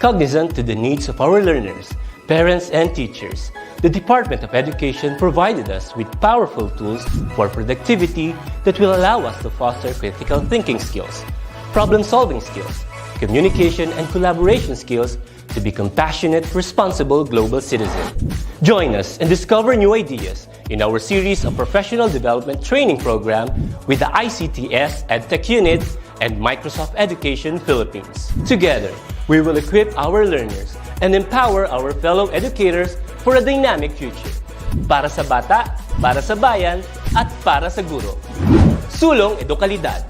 Cognizant to the needs of our learners, parents, and teachers, the Department of Education provided us with powerful tools for productivity that will allow us to foster critical thinking skills, problem-solving skills, communication and collaboration skills to be compassionate, responsible global citizens. Join us and discover new ideas in our series of professional development training program with the ICTS Edtech Unit and Microsoft Education Philippines. Together, we will equip our learners and empower our fellow educators for a dynamic future. Para sa bata, para sa bayan, at para sa guro. Sulong Edukalidad.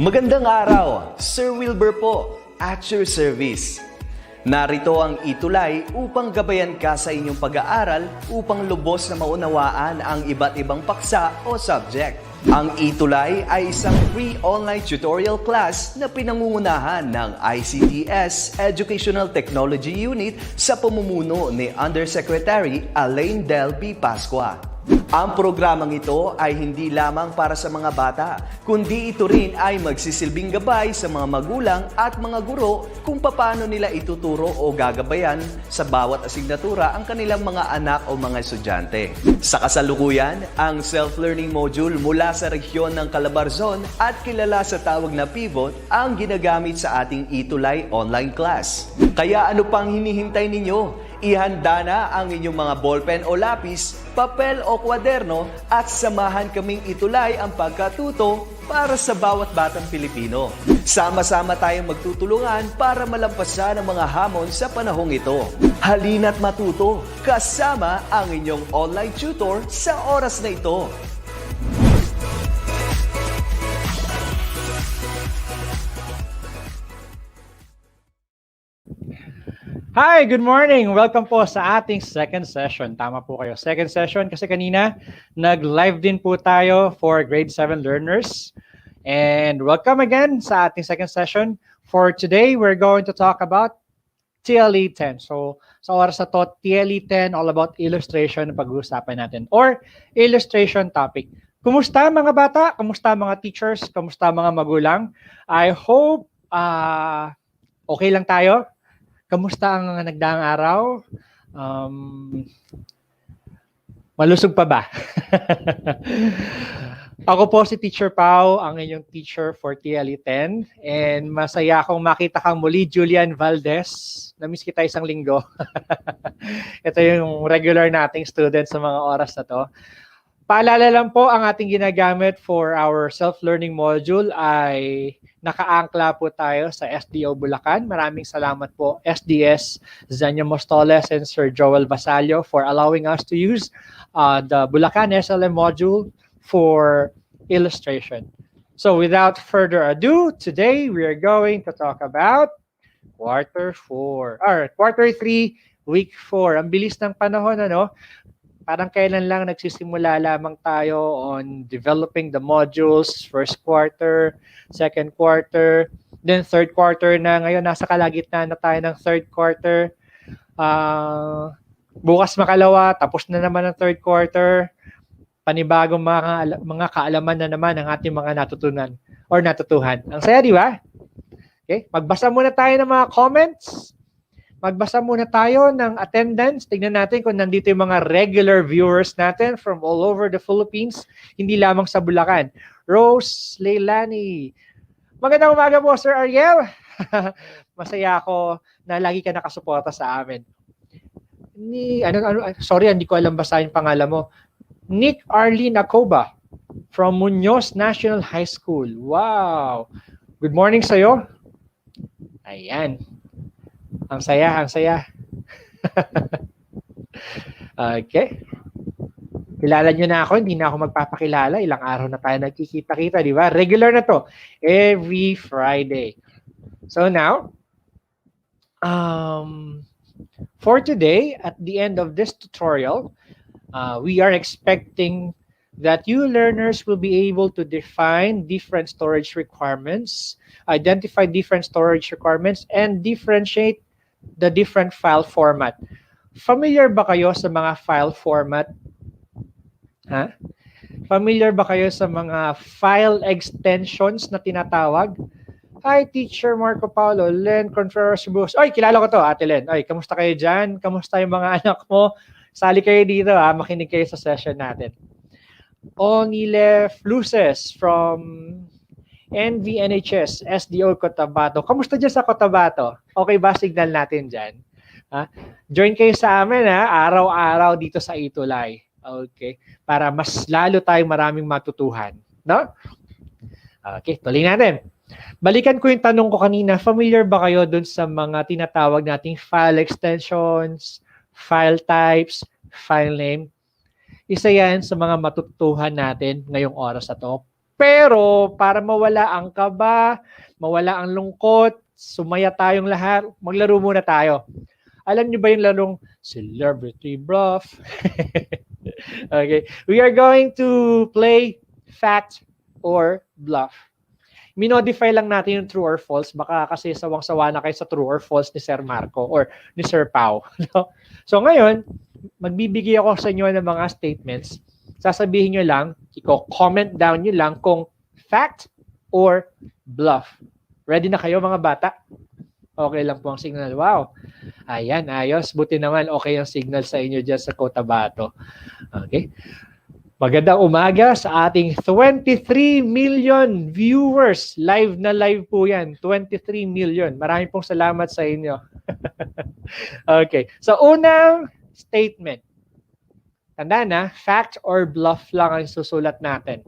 Magandang araw, Sir Wilbur po, at your service. Narito ang ETUlay upang gabayan ka sa inyong pag-aaral upang lubos na maunawaan ang iba't ibang paksa o subject. Ang ETUlay ay isang free online tutorial class na pinangungunahan ng ICTS Educational Technology Unit sa pamumuno ni Undersecretary Elaine Del P. Pascua. Ang programang ito ay hindi lamang para sa mga bata, kundi ito rin ay magsisilbing gabay sa mga magulang at mga guro kung paano nila ituturo o gagabayan sa bawat asignatura ang kanilang mga anak o mga estudyante. Sa kasalukuyan, ang self-learning module mula sa rehiyon ng Calabarzon at kilala sa tawag na pivot ang ginagamit sa ating ETUlay online class. Kaya ano pang hinihintay ninyo? Ihanda na ang inyong mga ballpen o lapis, papel o kwaderno at samahan kaming itulay ang pagkatuto para sa bawat batang Pilipino. Sama-sama tayong magtutulungan para malampasan ang mga hamon sa panahong ito. Halina't matuto kasama ang inyong online tutor sa oras na ito. Hi, good morning! Welcome po sa ating second session. Tama po kayo. Second session kasi kanina nag-live din po tayo for grade 7 learners. And welcome again sa ating second session. For today, we're going to talk about TLE 10. So, sa oras na to, TLE 10, all about illustration na pag-uusapan natin. Or illustration topic. Kumusta mga bata? Kumusta mga teachers? Kumusta mga magulang? I hope okay lang tayo. Kamusta ang nagdaang araw? Malusog pa ba? Ako po si Teacher Pao, ang inyong teacher for TLE 10. And masaya akong makita kang muli, Julian Valdez. Namiss kita isang linggo. Ito yung regular nating student sa mga oras na to. Paalala lang po, ang ating ginagamit for our self-learning module ay nakaangkla po tayo sa SDO Bulacan. Maraming salamat po SDS Zanya Mostoles and Sir Joel Vasallo for allowing us to use the Bulacan SLM module for illustration. So without further ado, today we are going to talk about quarter 3, week 4. Ang bilis ng panahon, ano? Parang kailan lang nagsisimula lamang tayo on developing the modules, first quarter, second quarter, then third quarter na. Ngayon, nasa kalagitnaan na tayo ng third quarter. Bukas makalawa, tapos na naman ang third quarter. Panibagong mga kaalaman na naman ang ating mga natutunan or natutuhan. Ang saya, di ba? Okay, magbasa muna tayo ng mga comments. Magbasa muna tayo ng attendance. Tignan natin kung nandito yung mga regular viewers natin from all over the Philippines, hindi lamang sa Bulacan. Rose Leilani. Magandang umaga po, Sir Ariel. Masaya ako na lagi ka nakasuporta sa amin. Sorry, hindi ko alam basahin pangalan mo. Nick Arlene Acoba from Muñoz National High School. Wow. Good morning sa'yo. Ayan. Ang saya, ang saya. Okay. Kilala nyo na ako, hindi na ako magpapakilala. Ilang araw na tayo nagkikita-kita, di ba? Regular na to. Every Friday. So now, for today, at the end of this tutorial, we are expecting that you learners will be able to define different storage requirements, identify different storage requirements, and differentiate the different file format. Familiar ba kayo sa mga file format? Ha? Familiar ba kayo sa mga file extensions na tinatawag? Hi, Teacher Marco Paulo, Len Contreras Bus. Ay, kilala ko to, Ate Len. Ay, kamusta kayo dyan? Kamusta yung mga anak mo? Sali kayo dito, ha? Makinig kayo sa session natin. Onile Fluces from NVNHS, SDO Cotabato. Kamusta dyan sa Cotabato? Okay ba signal natin dyan? Ha? Join kayo sa amin, ha? Araw-araw dito sa ETUlay. Okay? Para mas lalo tayong maraming matutuhan. No? Okay, tuloy natin. Balikan ko yung tanong ko kanina, familiar ba kayo dun sa mga tinatawag nating file extensions, file types, file name? Isa yan sa mga matutuhan natin ngayong oras na to. Pero para mawala ang kaba, mawala ang lungkot, sumaya tayong lahat, maglaro muna tayo. Alam niyo ba yung larong Celebrity Bluff? Okay, we are going to play fact or bluff. Minodify lang natin yung true or false. Baka kasi sawang-sawa na kayo sa true or false ni Sir Marco or ni Sir Pau. So ngayon, magbibigay ako sa inyo ng mga statements. Sasabihin nyo lang, i-comment down nyo lang kung fact or bluff. Ready na kayo mga bata? Okay lang po ang signal. Wow. Ayan, ayos. Buti naman okay ang signal sa inyo dyan sa Cotabato. Okay. Magandang umaga sa ating 23 million viewers. Live na live po yan. 23 million. Maraming pong salamat sa inyo. Okay. So, unang statement. Tanda na, fact or bluff lang ang susulat natin.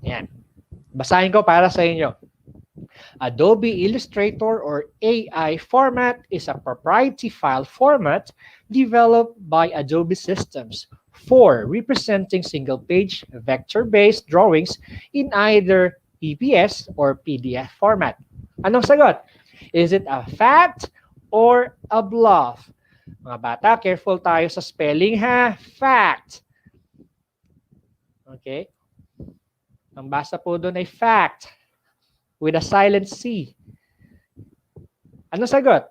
Yan. Basahin ko para sa inyo. Adobe Illustrator or AI format is a proprietary file format developed by Adobe Systems for representing single-page vector-based drawings in either EPS or PDF format. Anong sagot? Is it a fact or a bluff? Mga bata, careful tayo sa spelling ha. Fact. Okay? Ang basa po doon ay fact with a silent C. Anong sagot?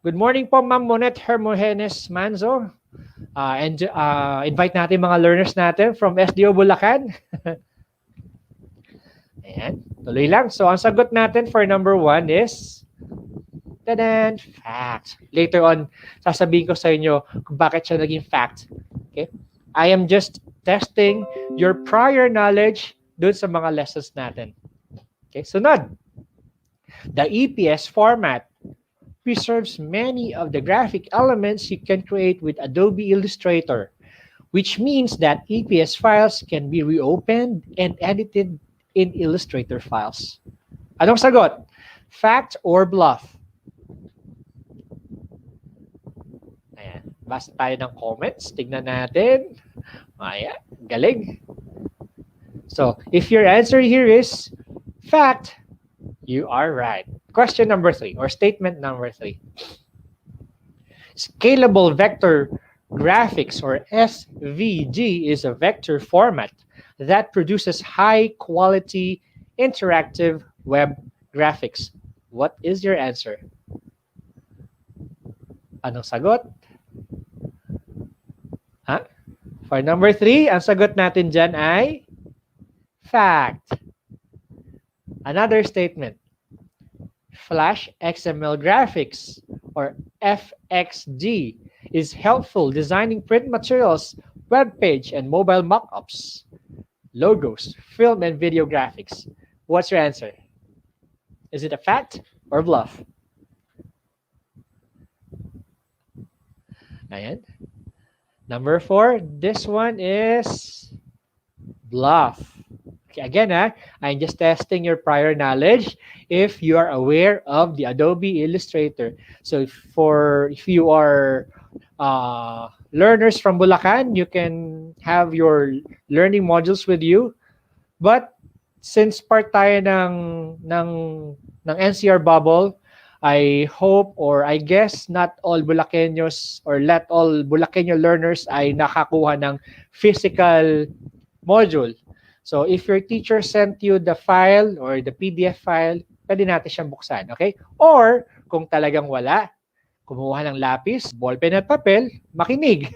Good morning po, Ma'am Monet Hermogenes Manzo. Invite natin mga learners natin from SDO Bulacan. Ayan, tuloy lang. So, ang sagot natin for number 1 is tadan, fact. Later on, sasabihin ko sa inyo kung bakit siya naging fact. Okay? I am just testing your prior knowledge dun sa mga lessons natin. Okay, sunod. The EPS format preserves many of the graphic elements you can create with Adobe Illustrator, which means that EPS files can be reopened and edited in Illustrator files. Anong sagot? Fact or bluff? Ayan. Basta tayo ng comments. Tignan natin. Ayan. Galing. So, if your answer here is fact, you are right. Question number 3 or statement number 3. Scalable vector graphics or SVG is a vector format that produces high quality interactive web graphics. What is your answer? Anong sagot? Ha? For number 3, ang sagot natin dyan ay fact. Another statement. Flash XML graphics or FXG is helpful designing print materials, web page, and mobile mockups, logos, film, and video graphics. What's your answer? Is it a fact or bluff? Ayan. Number 4, this one is bluff. Again, I'm just testing your prior knowledge if you are aware of the Adobe Illustrator. So if you are learners from Bulacan, you can have your learning modules with you. But since part tayo ng NCR bubble, I hope or I guess not all Bulakeños or let all Bulakeño learners ay nakakuha ng physical module. So if your teacher sent you the file or the PDF file, pwede natin siyang buksan, okay? Or kung talagang wala, kumuha ng lapis, ballpen at papel, makinig.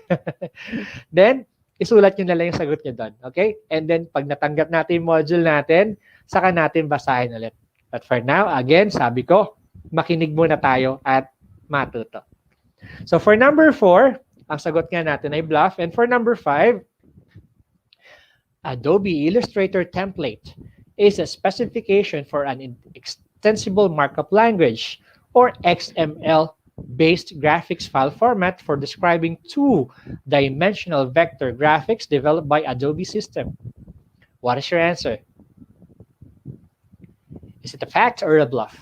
Then, isulat nyo na lang yung sagot nyo doon. Okay? And then, pag natanggap natin yung module natin, saka natin basahin ulit. But for now, again, sabi ko, makinig muna tayo at matuto. So, for number 4, ang sagot nga natin ay bluff. And for number 5, Adobe Illustrator template is a specification for an extensible markup language or XML-based graphics file format for describing two-dimensional vector graphics developed by Adobe system. What is your answer? Is it a fact or a bluff?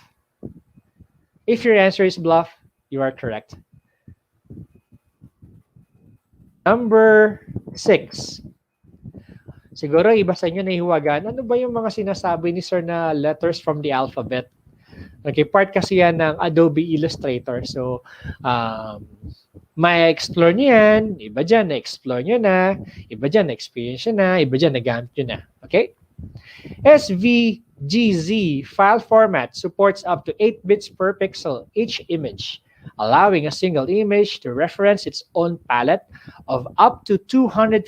If your answer is bluff, you are correct. Number 6. Siguro iba sa inyo nahihiwagaan. Ano ba yung mga sinasabi ni Sir na letters from the alphabet? Okay, part kasi yan ng Adobe Illustrator. So, may explore nyo yan. Iba dyan, na-explore nyo na. Iba dyan, na-experience nyo na. Iba dyan, nagamit nyo na. Okay? SVGZ file format supports up to 8 bits per pixel each image, allowing a single image to reference its own palette of up to 256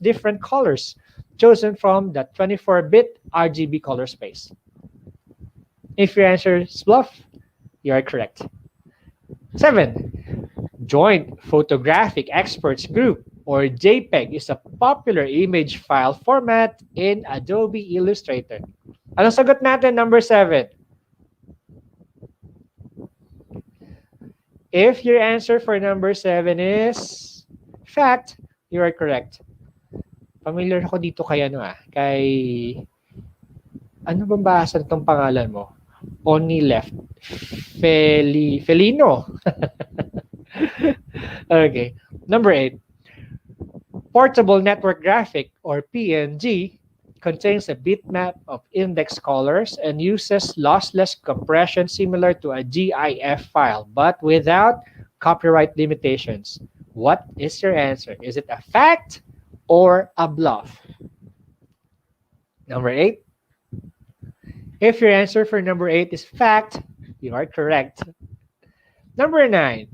different colors chosen from the 24-bit RGB color space. If your answer is bluff, you are correct. 7. Joint Photographic Experts Group, or Jpeg, is a popular image file format in Adobe Illustrator. Anong sagot natin, number 7? If your answer for number 7 is fact, you are correct. Familiar ako dito kay kay ano bang basa itong pangalan mo? Only left. Felino. Okay. Number 8. Portable Network Graphic, or PNG, contains a bitmap of index colors and uses lossless compression similar to a GIF file, but without copyright limitations. What is your answer? Is it a fact or a bluff? Number 8. If your answer for number 8 is fact, you are correct. Number 9.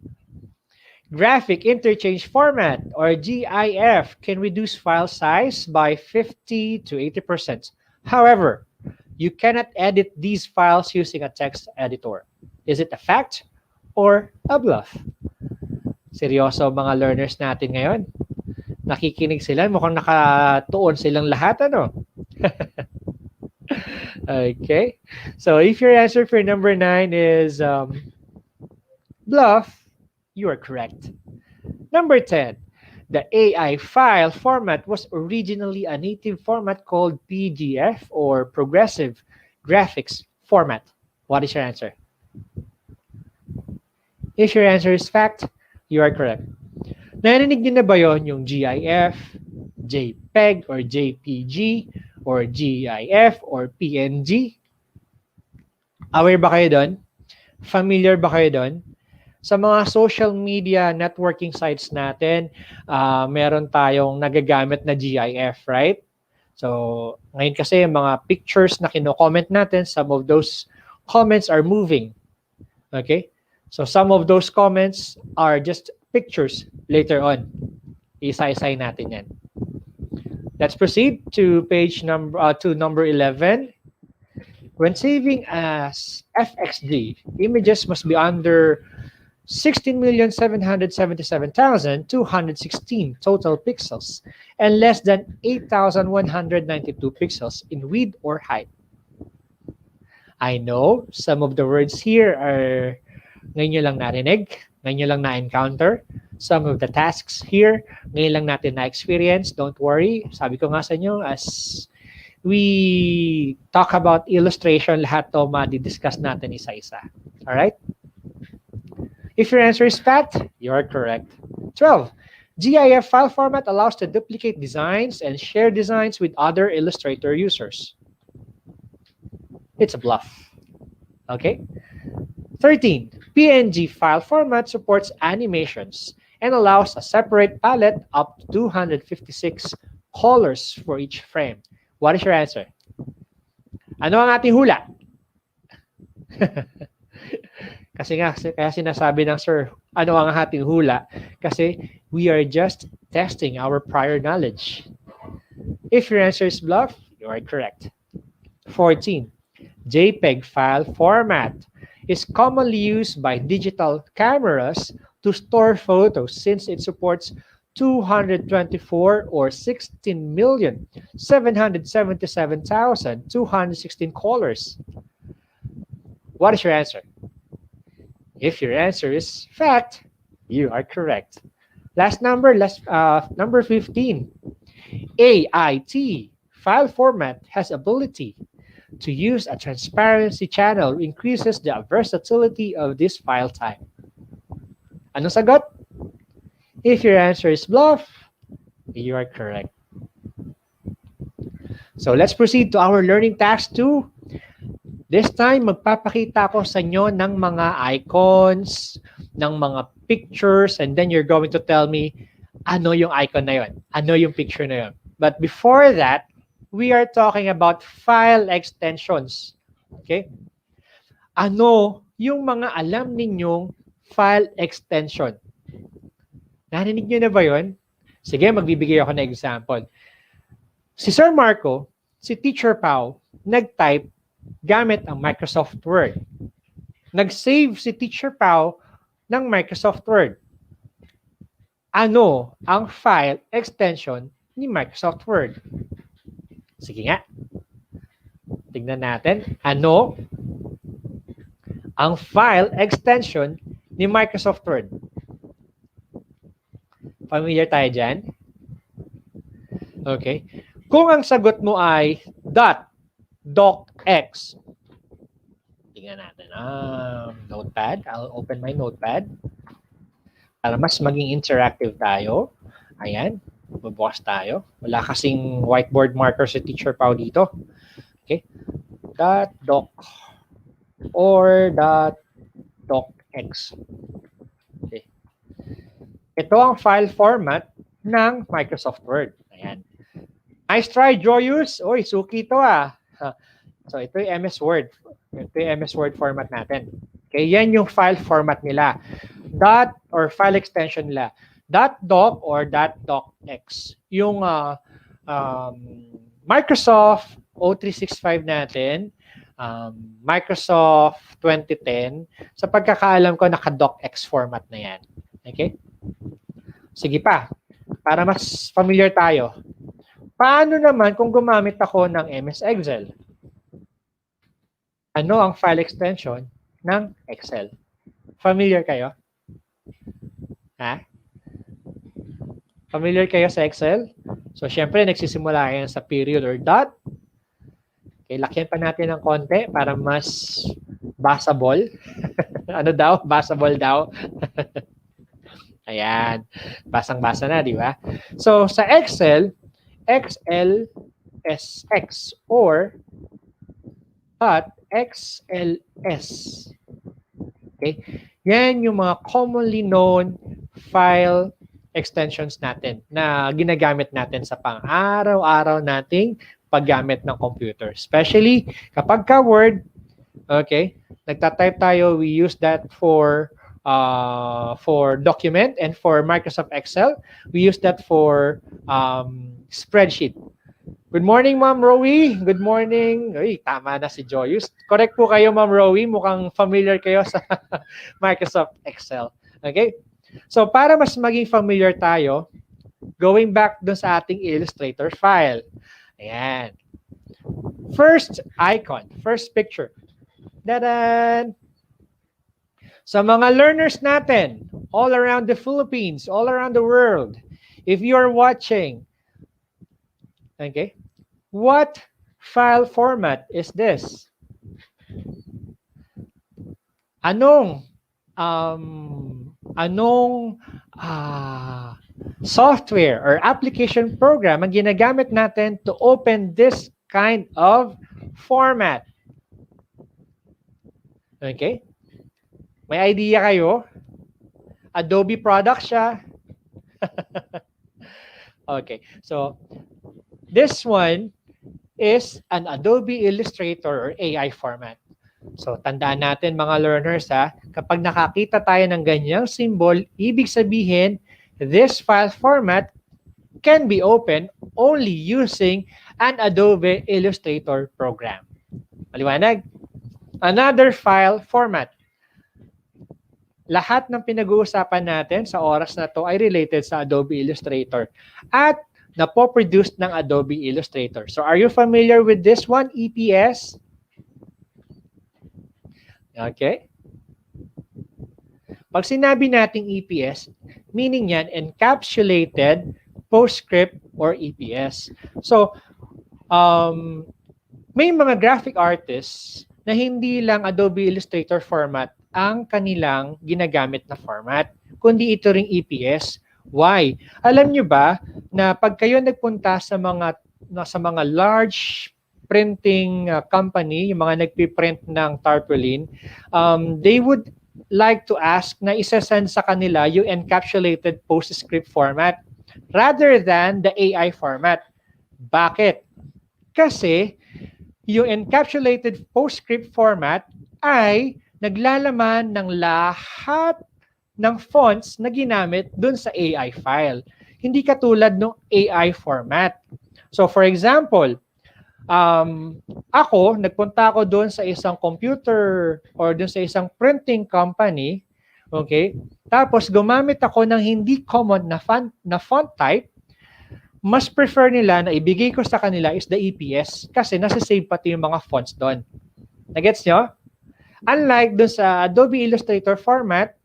Graphic Interchange Format, or GIF, can reduce file size by 50 to 80%. However, you cannot edit these files using a text editor. Is it a fact or a bluff? Seryoso mga learners natin ngayon. Nakikinig sila, mukhang nakatuon silang lahat, ano? Okay. So if your answer for number 9 is bluff, you are correct. Number 10. The AI file format was originally a native format called PGF, or Progressive Graphics Format. What is your answer? If your answer is fact, you are correct. Narinig niyo na ba yon yung GIF, JPEG, or JPG, or GIF, or PNG? Aware ba kayo doon? Familiar ba kayo doon? Sa mga social media networking sites natin, meron tayong nagagamit na GIF, right? So, ngayon kasi mga pictures na kino-comment natin, some of those comments are moving. Okay? So, some of those comments are just pictures later on. Isa-isay natin yan. Let's proceed to number 11. When saving as FXD, images must be under 16,777,216 total pixels and less than 8,192 pixels in width or height. I know some of the words here are ngayon nyo lang narinig, ngayon nyo lang na-encounter. Some of the tasks here, ngayon lang natin na-experience. Don't worry. Sabi ko nga sa inyo, as we talk about illustration, lahat to ma-discuss natin isa-isa. Alright? If your answer is fact, you are correct. 12. GIF file format allows to duplicate designs and share designs with other Illustrator users. It's a bluff. Okay? 13. PNG file format supports animations and allows a separate palette up to 256 colors for each frame. What is your answer? Ano ang ating hula? Kasi nga, kaya sinasabi ng sir, ano ang ating hula? Kasi we are just testing our prior knowledge. If your answer is bluff, you are correct. 14. Jpeg file format is commonly used by digital cameras to store photos since it supports 224 or 16,777,216 colors. What is your answer? If your answer is fact, you are correct. Last number, number 15. AIT file format has ability to use a transparency channel increases the versatility of this file type. Anong sagot? If your answer is bluff, you are correct. So let's proceed to our learning task 2. This time, magpapakita ko sa inyo ng mga icons, ng mga pictures, and then you're going to tell me ano yung icon na yun, ano yung picture na yun. But before that, we are talking about file extensions. Okay? Ano yung mga alam ninyong file extension? Narinig nyo na ba yun? Sige, magbibigay ako ng example. Si Sir Marco, si Teacher Pau, nag-type gamit ang Microsoft Word. Nag-save si Teacher Pau ng Microsoft Word. Ano ang file extension ni Microsoft Word? Sige nga. Tignan natin. Ano ang file extension ni Microsoft Word? Familiar tayo dyan? Okay. Kung ang sagot mo ay .docx, tingnan natin. Notepad. I'll open my notepad. Para mas maging interactive tayo. Ayan. Bubukas tayo. Wala kasing whiteboard marker si Teacher Pau dito. Okay. .doc or .docx. Okay. Ito ang file format ng Microsoft Word. Ayan. Nice try, Joyous. Oy, suki ito So, ito yung MS Word. Ito yung MS Word format natin. Okay, yan yung file format nila. Dot or file extension nila. .doc or .docx. Yung Microsoft O365 natin, Microsoft 2010, sa pagkakaalam ko, naka-docx format na yan. Okay? Sige pa, para mas familiar tayo. Paano naman kung gumamit ako ng MS Excel? Ano ang file extension ng Excel? Familiar kayo? Ha? Familiar kayo sa Excel? So, syempre, nagsisimula yan sa period or dot. Okay, lakyan pa natin ng konti para mas basable. Ano daw? Basable daw. Ayan. Basang-basa na, di ba? So, sa Excel, XLSX or .xls. Okay? Yan yung mga commonly known file extensions natin na ginagamit natin sa pang-araw-araw nating paggamit ng computer. Especially kapag ka Word, okay, nagtatype tayo, we use that for document, and for Microsoft Excel, we use that for spreadsheet. Good morning, Ma'am Rowie. Good morning. Ay, tama na si Joyous. Correct po kayo, Ma'am Rowie. Mukhang familiar kayo sa Microsoft Excel. Okay? So, para mas maging familiar tayo, going back dun sa ating Illustrator file. Ayan. First icon, first picture. Dadan! Sa mga learners natin, all around the Philippines, all around the world, if you are watching, okay, what file format is this? Anong software or application program ang ginagamit natin to open this kind of format? Okay? May idea kayo? Adobe product siya. Okay. So, this one is an Adobe Illustrator or AI format. So, tandaan natin mga learners ha, kapag nakakita tayo ng ganyang symbol, ibig sabihin, this file format can be opened only using an Adobe Illustrator program. Maliwanag? Another file format. Lahat ng pinag-uusapan natin sa oras na to ay related sa Adobe Illustrator at napoproduce ng Adobe Illustrator. So are you familiar with this one, EPS? Okay. Pag sinabi nating EPS, meaning yan, Encapsulated PostScript or EPS. So, may mga graphic artists na hindi lang Adobe Illustrator format ang kanilang ginagamit na format, kundi ito ring EPS. Why? Alam nyo ba na pag kayo nagpunta sa mga large printing company, yung mga nagpiprint ng tarpaulin, they would like to ask na isa-send sa kanila yung encapsulated PostScript format rather than the AI format. Bakit? Kasi yung encapsulated PostScript format ay naglalaman ng lahat ng fonts na ginamit dun sa AI file. Hindi katulad ng AI format. So for example, nagpunta ako doon sa isang computer or doon sa isang printing company, okay? Tapos gumamit ako ng hindi common na font type. Mas prefer nila na ibigay ko sa kanila is the EPS kasi nasa-save pati yung mga fonts doon. Nagets nyo? Unlike doon sa Adobe Illustrator format,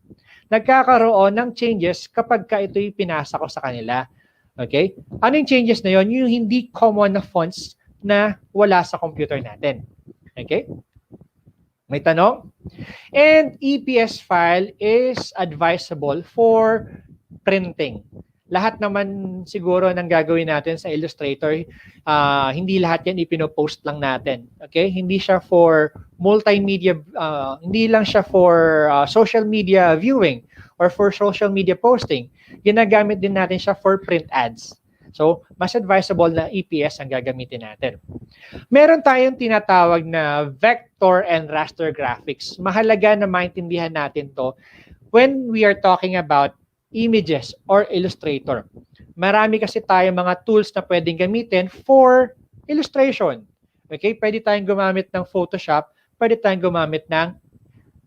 nagkakaroon ng changes kapag ka ito'y pinasa ko sa kanila. Okay? Ano yung changes na yon? Yung hindi common na fonts na wala sa computer natin. Okay? May tanong? And EPS file is advisable for printing. Lahat naman siguro ng gagawin natin sa Illustrator, hindi lahat yan ipinopost lang natin. Okay? Hindi siya for multimedia, hindi lang siya for social media viewing or for social media posting. Ginagamit din natin siya for print ads. So, mas advisable na EPS ang gagamitin natin. Meron tayong tinatawag na vector and raster graphics. Mahalaga na maintindihan natin to when we are talking about images or Illustrator. Marami kasi tayong mga tools na pwedeng gamitin for illustration. Okay? Pwede tayong gumamit ng Photoshop, pwede tayong gumamit ng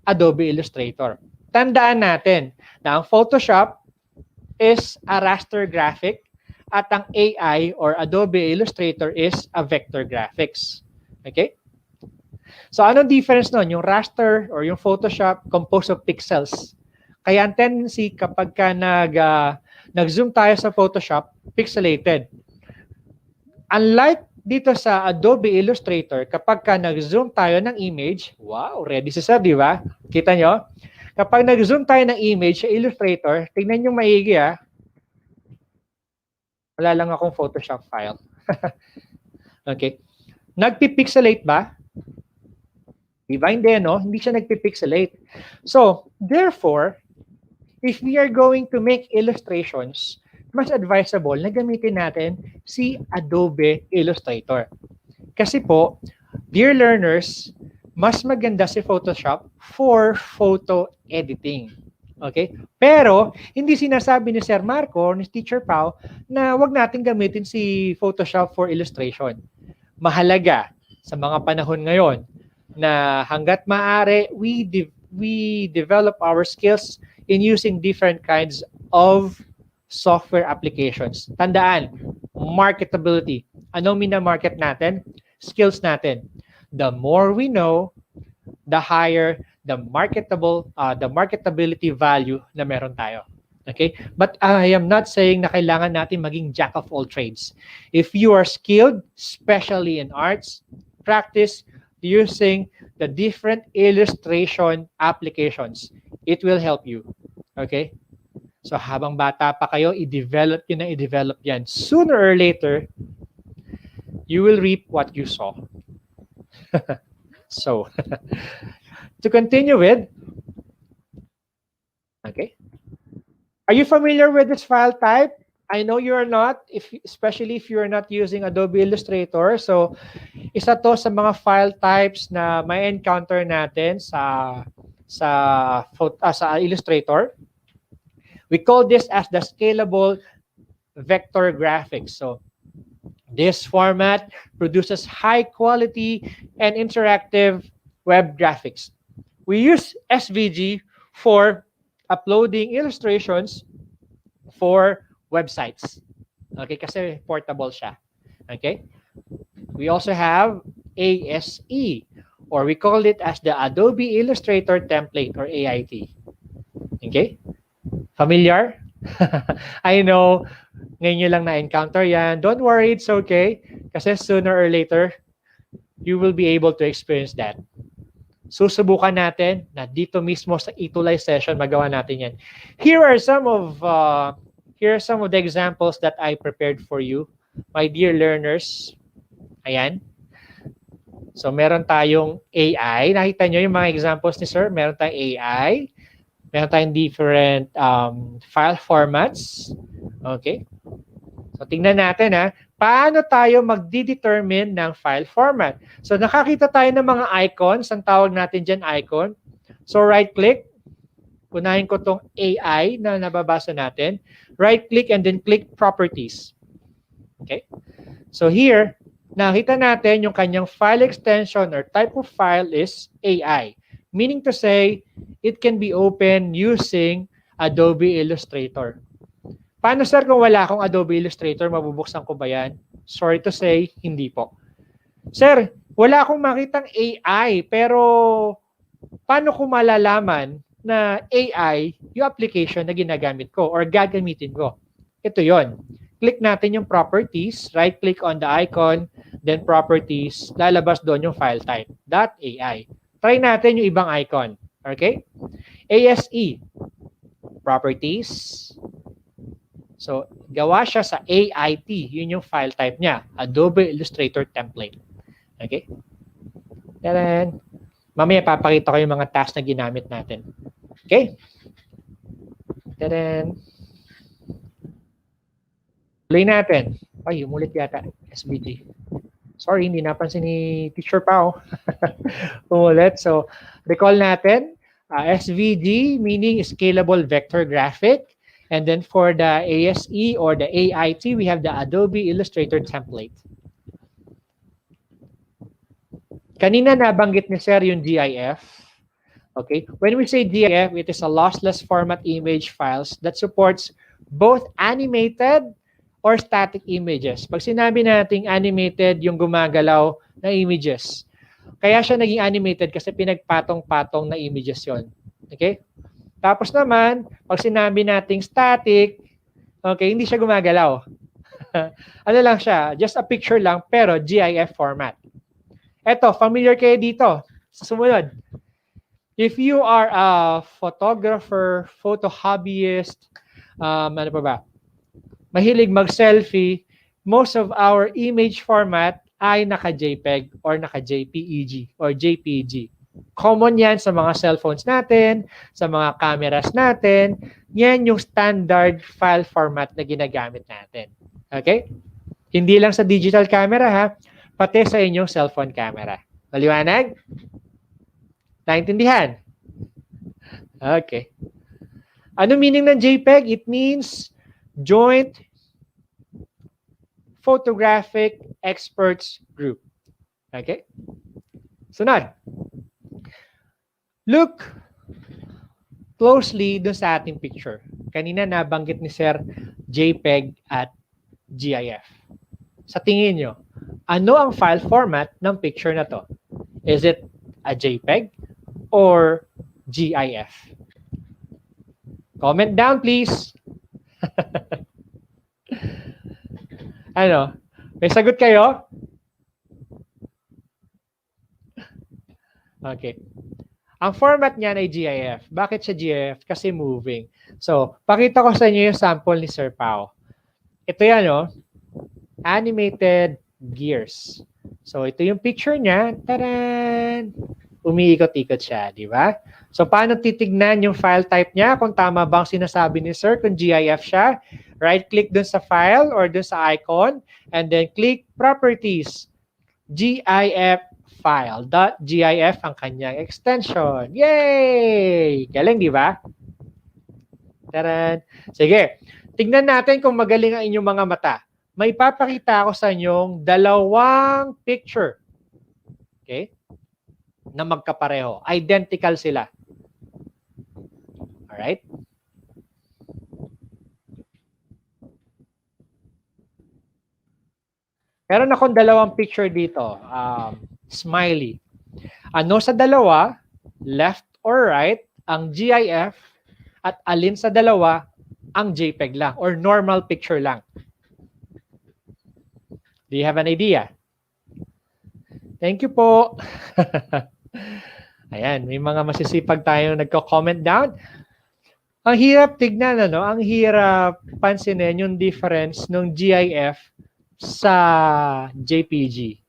Adobe Illustrator. Tandaan natin na ang Photoshop is a raster graphic at ang AI or Adobe Illustrator is a vector graphics. Okay? So, anong difference nun? Yung raster or yung Photoshop composed of pixels. Kaya ang tendency kapag ka nag-zoom tayo sa Photoshop, pixelated. Unlike dito sa Adobe Illustrator, kapag ka nag-zoom tayo ng image, wow, ready si sir, di ba? Kita nyo? Kapag nag-zoom tayo ng image sa Illustrator, tingnan nyo maigi ha. Wala lang akong Photoshop file. Okay. Nagpipixelate ba? Diba? Hindi, no? Hindi siya nagpipixelate. So, therefore, if we are going to make illustrations, mas advisable na gamitin natin si Adobe Illustrator. Kasi po, dear learners, mas maganda si Photoshop for photo editing. Okay? Pero, hindi sinasabi ni Sir Marco, ni Teacher Pao, na wag natin gamitin si Photoshop for illustration. Mahalaga sa mga panahon ngayon na hanggat maaari, we develop our skills in using different kinds of software applications. Tandaan, marketability. Anong mina-market natin? Skills natin. The more we know, the higher the marketability value na meron tayo. Okay? But I am not saying na kailangan natin maging jack of all trades. If you are skilled, especially in arts, practice using the different illustration applications. It will help you. Okay? So habang bata pa kayo, i-develop yun na i-develop yan. Sooner or later, you will reap what you sow. So, to continue with, okay? Are you familiar with this file type? I know you're not, especially if you're not using Adobe Illustrator. So, isa to sa mga file types na may encounter natin sa Illustrator. We call this as the scalable vector graphics. So, this format produces high quality and interactive web graphics. We use SVG for uploading illustrations for websites. Okay, kasi portable siya. Okay? We also have ASE, or we call it as the Adobe Illustrator Template, or AIT. Okay? Familiar? I know, ngayon nyo lang na-encounter yan. Don't worry, it's okay. Kasi sooner or later, you will be able to experience that. Susubukan natin na dito mismo sa ETUlay session, magawa natin yan. Here are some of the examples that I prepared for you, my dear learners. Ayan. So, meron tayong AI. Nakita nyo yung mga examples ni Sir? Meron tayong AI. Meron tayong different file formats. Okay. So, tingnan natin paano tayo magdi-determine ng file format. So, nakakita tayo ng mga icons. Ang tawag natin dyan icon. So, right-click. Unahin ko tong AI na nababasa natin. Right-click and then click Properties. Okay. So, here, nakita natin yung kanyang file extension or type of file is AI. Meaning to say, it can be opened using Adobe Illustrator. Paano, sir, kung wala akong Adobe Illustrator, mabubuksan ko ba yan? Sorry to say, hindi po. Sir, wala akong makitang AI, pero paano ko malalaman na AI yung application na ginagamit ko or gagamitin ko? Ito yon. Click natin yung Properties, right-click on the icon, then Properties, lalabas doon yung file type, .ai. Try natin yung ibang icon. Okay? ASE, Properties. So, gawa siya sa AIT. Yun yung file type niya. Adobe Illustrator Template. Okay? Then, mamaya papakita ko yung mga tasks na ginamit natin. Okay? Then, play natin. Ay, umulit yata. SVG. Sorry, hindi napansin ni Teacher Pao. Umulit. So, recall natin. SVG, meaning Scalable Vector Graphic. And then for the ASE or the AIT, we have the Adobe Illustrator Template. Kanina nabanggit ni Sir yung GIF. Okay? When we say GIF, it is a lossless format image files that supports both animated or static images. Pag sinabi nating animated, yung gumagalaw na images. Kaya siya naging animated kasi pinagpatong-patong na images yon. Okay? Tapos naman, pag sinabi nating static, okay, hindi siya gumagalaw. Ano lang siya, just a picture lang, pero GIF format. Eto, familiar kayo dito. Sa sumunod. If you are a photographer, photo hobbyist, ano pa ba? Mahilig mag-selfie, most of our image format ay naka-JPEG or naka-JPEG or JPG. Common yan sa mga cellphones natin, sa mga cameras natin. Yan yung standard file format na ginagamit natin. Okay? Hindi lang sa digital camera ha, pati sa inyong cellphone camera. Maliwanag? Naintindihan? Okay. Ano meaning ng JPEG? It means Joint Photographic Experts Group. Okay? Sunod. Look closely dun sa ating picture. Kanina nabanggit ni Sir JPEG at GIF. Sa tingin nyo, ano ang file format ng picture na to? Is it a JPEG or GIF? Comment down, please. Ano? May sagot kayo? Okay. Ang format niya ay GIF. Bakit siya GIF? Kasi moving. So, pakita ko sa inyo yung sample ni Sir Pao. Ito yan, oh. Animated gears. So, ito yung picture niya. Taran! Umiikot-ikot siya, di ba? So, paano titignan yung file type niya? Kung tama bang sinasabi ni Sir, kung GIF siya? Right-click dun sa file or dun sa icon, and then click Properties, GIF file. .gif ang kanyang extension. Yay! Galing, di ba? Taran! Sige, tignan natin kung magaling ang inyong mga mata. May papakita ako sa inyong dalawang picture. Okay? Na magkapareho. Identical sila. Alright? Meron akong dalawang picture dito. Smiley. Ano sa dalawa, left or right, ang GIF, at alin sa dalawa, ang JPEG lang or normal picture lang. Do you have an idea? Thank you po. Ayan, may mga masisipag tayong nagko-comment down. Ang hirap tignan, ano? Ang hirap pansinin yung difference ng GIF sa JPG.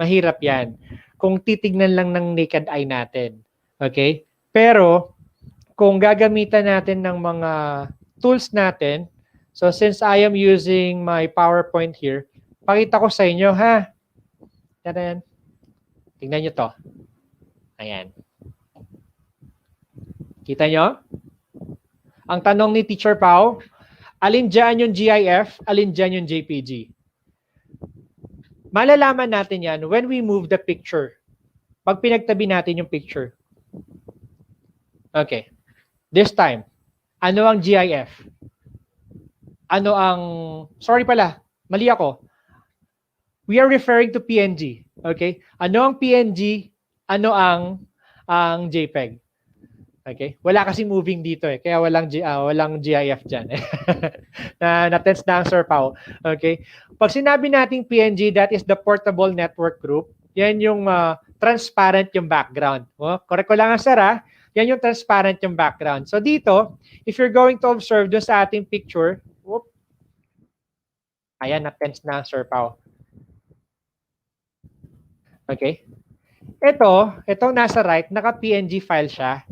Mahirap yan. Kung titignan lang ng naked eye natin. Okay? Pero, kung gagamitan natin ng mga tools natin, so since I am using my PowerPoint here, pakita ko sa inyo, ha? Tadan. Tingnan nyo to. Ayan. Kita nyo? Ang tanong ni Teacher Pao, alin dyan yung GIF, alin dyan yung JPG? Malalaman natin yan when we move the picture. Pag pinagtabi natin yung picture. Okay. This time, ano ang GIF? Ano ang, sorry pala, mali ako. We are referring to PNG. Okay? Ano ang PNG? Ano ang JPEG? Okay? Wala kasi moving dito eh. Kaya walang GIF dyan. Na-tense na ang Sir Pao. Okay? Pag sinabi nating PNG, that is the Portable Network Group. Yan yung transparent yung background. Correct ko lang ang Sir, ha? Yan yung transparent yung background. So dito, if you're going to observe doon sa ating picture, whoop, ayan, na-tense na ang Sir Pao. Okay? Itong nasa right, naka-PNG file siya.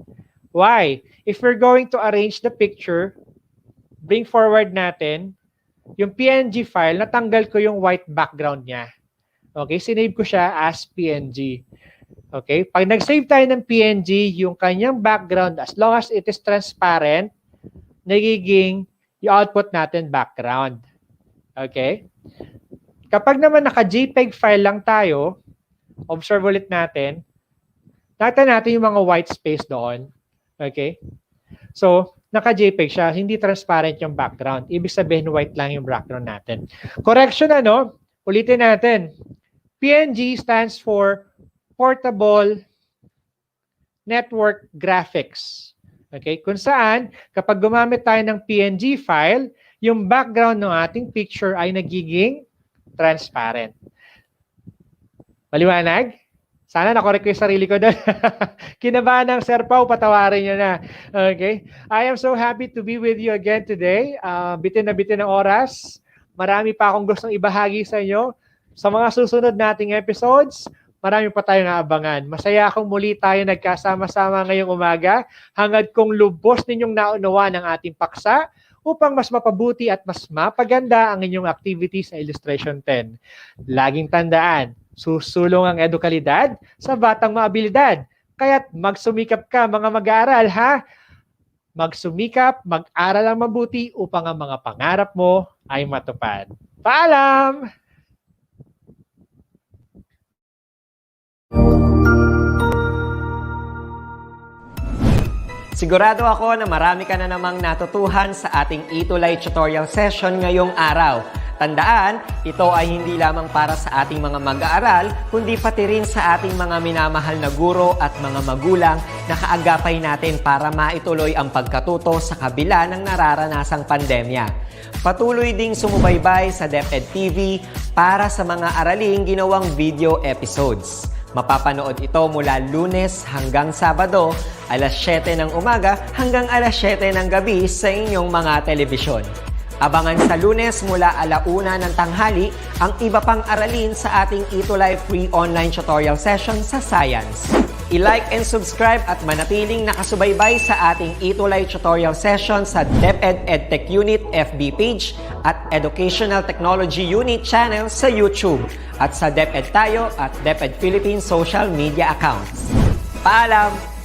Why? If we're going to arrange the picture, bring forward natin, yung PNG file, natanggal ko yung white background niya. Okay? Sinave ko siya as PNG. Okay? Pag nag-save tayo ng PNG, yung kanyang background, as long as it is transparent, nagiging i-output natin background. Okay? Kapag naman naka-JPEG file lang tayo, observe ulit natin, nakita natin yung mga white space doon. Okay? So, naka-JPEG siya, hindi transparent yung background. Ibig sabihin, white lang yung background natin. Correction, ano? Ulitin natin. PNG stands for Portable Network Graphics. Okay? Kung saan, kapag gumamit tayo ng PNG file, yung background ng ating picture ay nagiging transparent. Maliwanag? Sana nakorek ko yung sarili ko doon. Kinabahan ng Sir Pao, patawarin nyo na. Okay? I am so happy to be with you again today. Bitin na bitin ang oras. Marami pa akong gustong ibahagi sa inyo. Sa mga susunod nating episodes, marami pa tayong naabangan. Masaya akong muli tayo nagkasama-sama ngayong umaga hangad kung lubos ninyong naunawa ng ating paksa upang mas mapabuti at mas mapaganda ang inyong activities sa Illustration 10. Laging tandaan, susulong ang edukalidad sa batang maabilidad. Kaya't magsumikap ka mga mag-aaral, ha? Magsumikap, mag-aral ang mabuti upang ang mga pangarap mo ay matupad. Paalam! Sigurado ako na marami ka na namang natutuhan sa ating ETUlay tutorial session ngayong araw. Tandaan, ito ay hindi lamang para sa ating mga mag-aaral, kundi pati rin sa ating mga minamahal na guro at mga magulang na kaagapay natin para maituloy ang pagkatuto sa kabila ng nararanasang pandemya. Patuloy ding sumubaybay sa DepEd TV para sa mga araling ginawang video episodes. Mapapanood ito mula Lunes hanggang Sabado, alas 7 ng umaga hanggang alas 7 ng gabi sa inyong mga telebisyon. Abangan sa Lunes mula 1:00 ng tanghali ang iba pang aralin sa ating ETUlay free online tutorial session sa Science. I-like and subscribe at manatiling nakasubaybay sa ating ETUlay tutorial session sa DepEd Edtech Unit FB page at Educational Technology Unit channel sa YouTube at sa DepEd Tayo at DepEd Philippines social media accounts. Paalam!